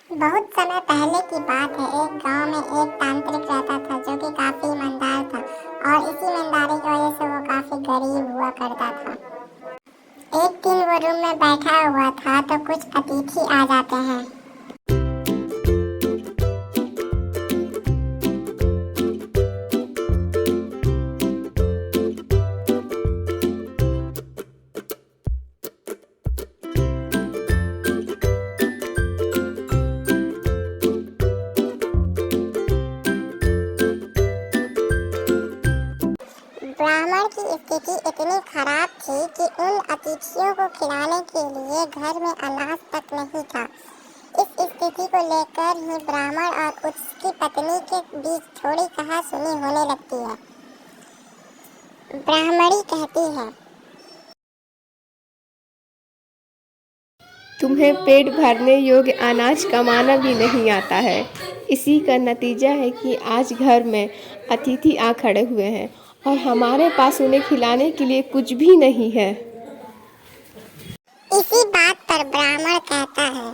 बहुत समय पहले की बात है। एक गांव में एक तांत्रिक रहता था जो कि काफी ईमानदार था और इसी ईमानदारी की वजह से वो काफी गरीब हुआ करता था। एक दिन वो रूम में बैठा हुआ था तो कुछ अतिथि आ जाते हैं। ब्राह्मण की स्थिति इतनी खराब थी कि उन अतिथियों को खिलाने के लिए घर में अनाज तक नहीं था। इस स्थिति को लेकर ही ब्राह्मण और उसकी पत्नी के बीच थोड़ी कहासुनी होने लगती है। ब्राह्मणी कहती है, तुम्हें पेट भरने योग्य अनाज कमाना भी नहीं आता है। इसी का नतीजा है कि आज घर में अतिथि आ खड़े हुए हैं और हमारे पास उन्हें खिलाने के लिए कुछ भी नहीं है। इसी बात पर ब्राह्मण कहता है,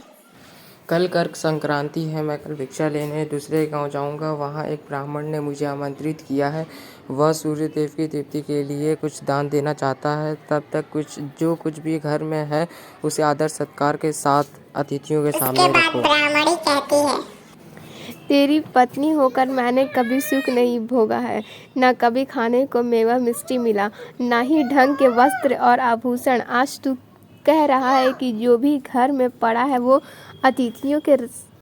कल कर्क संक्रांति है, मैं कल भिक्षा लेने दूसरे गांव जाऊंगा। वहां एक ब्राह्मण ने मुझे आमंत्रित किया है। वह सूर्य देव की तृप्ति के लिए कुछ दान देना चाहता है। तब तक जो कुछ भी घर में है उसे आदर सत्कार के साथ अतिथियों के उसके सामने बाद रखो। ब्राह्मणी कहती है, तेरी पत्नी होकर मैंने कभी सुख नहीं भोगा है। न कभी खाने को मेवा मिष्टी मिला, न ही ढंग के वस्त्र और आभूषण। आज तू कह रहा है कि जो भी घर में पड़ा है वो अतिथियों के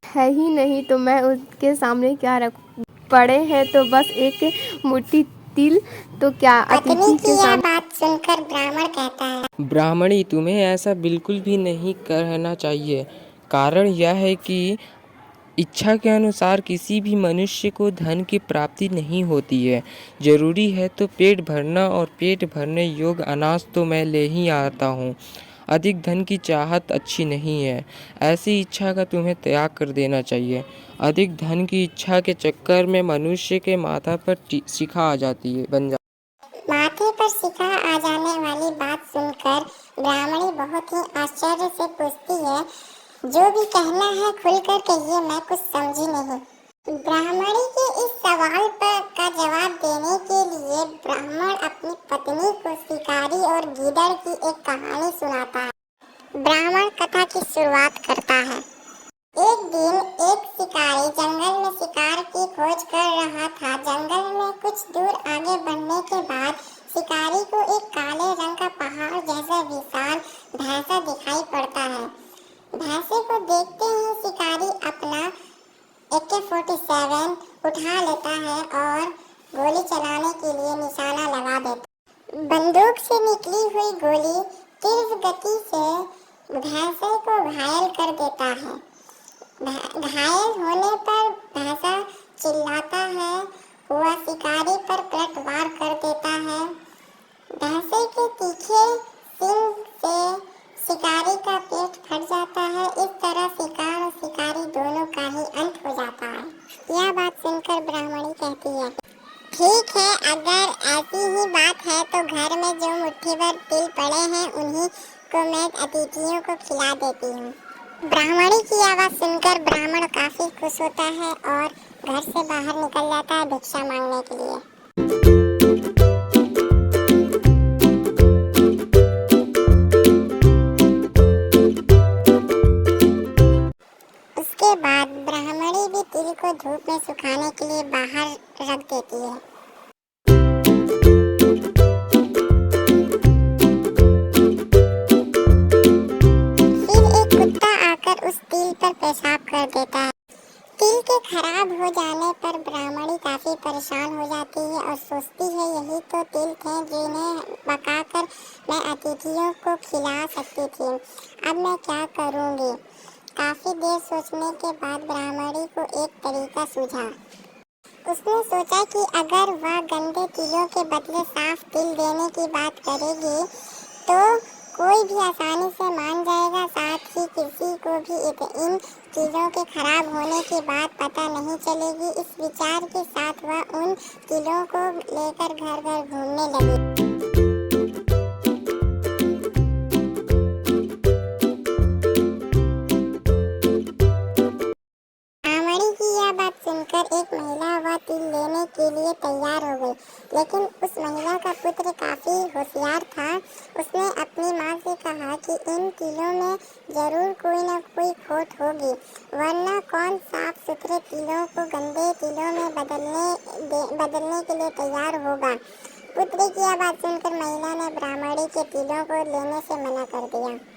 है ही नहीं, तो मैं उसके सामने क्या रखूं? पड़े हैं तो बस एक मुट्ठी तिल, तो क्या पत्नी अतिथि की के यह सामने? बात सुनकर ब्राह्मण कहता है, ब्राह्मणी, तुम्हें ऐसा बिल्कुल भी नहीं कहना चाहिए। कारण यह है कि इच्छा के अनुसार किसी भी मनुष्य को धन की प्राप्ति नहीं होती है। जरूरी है तो पेट भरना, और पेट भरने योग्य अनाज तो मैं ले ही आता हूँ। अधिक धन की चाहत अच्छी नहीं है। ऐसी इच्छा का तुम्हें त्याग कर देना चाहिए। अधिक धन की इच्छा के चक्कर में मनुष्य के माथा पर शिखा आ जाती है, बन माथे पर शिखा आ जाने वाली बात सुनकर ब्राह्मणी बहुत ही आश्चर्य से पूछती है, जो भी कहना है खुलकर कहिए, मैं कुछ समझी नहीं। ब्राह्मणी के इस सवाल का जवाब देने के लिए ब्राह्मण अपनी पत्नी को शिकारी और गीदड़ की एक कहानी सुनाता है। ब्राह्मण कथा की शुरुआत करता है। एक दिन एक शिकारी जंगल में शिकार की खोज कर रहा था। जंगल में कुछ दूर आगे बढ़ने के बाद शिकारी को एक काले रंग का पहाड़ जैसा विशाल भैंसा दिखाई पड़ता है। भैंसे को देखते ही शिकारी अपना AK-47 उठा लेता है और गोली चलाने के लिए निशाना लगा देता है। बंदूक से निकली हुई गोली तेज गति से भैंसे को घायल कर देता है। घायल होने पर भैंसा चिल्लाता है। वह शिकारी पर पलटवार कर देता है। भैंसे के तीखे सींग से शिकारी का पेट फट जाता है। इस तरह शिकार और शिकारी दोनों का ही अंत हो जाता है। यह बात सुनकर ब्राह्मणी कहती है, ठीक है, अगर ऐसी ही बात है तो घर में जो मुट्ठी भर तिल पड़े हैं उन्हीं को मैं अतिथियों को खिला देती हूँ। ब्राह्मणी की आवाज़ सुनकर ब्राह्मण काफी खुश होता है और घर से बाहर निकल जाता है भिक्षा मांगने के लिए। उसके बाद ब्राह्मणी भी तिल को धूप में सुखाने के लिए बाहर रख देती है। उस तिल पर पेशाब कर देता है। तिल के खराब हो जाने पर ब्राह्मणी काफी परेशान हो जाती है और सोचती है, यही तो तिल थे जिन्हें पकाकर मैं अतिथियों को खिला सकती थी। अब मैं क्या करूँगी? काफी देर सोचने के बाद ब्राह्मणी को एक तरीका सूझा। उसने सोचा कि अगर वह गंदे तिलों के बदले साफ तिल देने की बात करेगी तो कोई भी आसानी से मान जाएगा। साथ ही किसी को भी इन चीज़ों के खराब होने की बात पता नहीं चलेगी। इस विचार के साथ वह उन तिलों को लेकर घर घर घूमने लगी। सुनकर एक महिला वह तिल लेने के लिए तैयार हो गई, लेकिन उस महिला का पुत्र काफी होशियार था। उसने अपनी माँ से कहा कि इन तिलों में जरूर कोई न कोई खोट होगी, वरना कौन साफ सुथरे तिलों को गंदे तिलों में बदलने के लिए तैयार होगा। पुत्र की यह बात सुनकर महिला ने ब्राह्मणी के तिलों को लेने से मना कर दिया।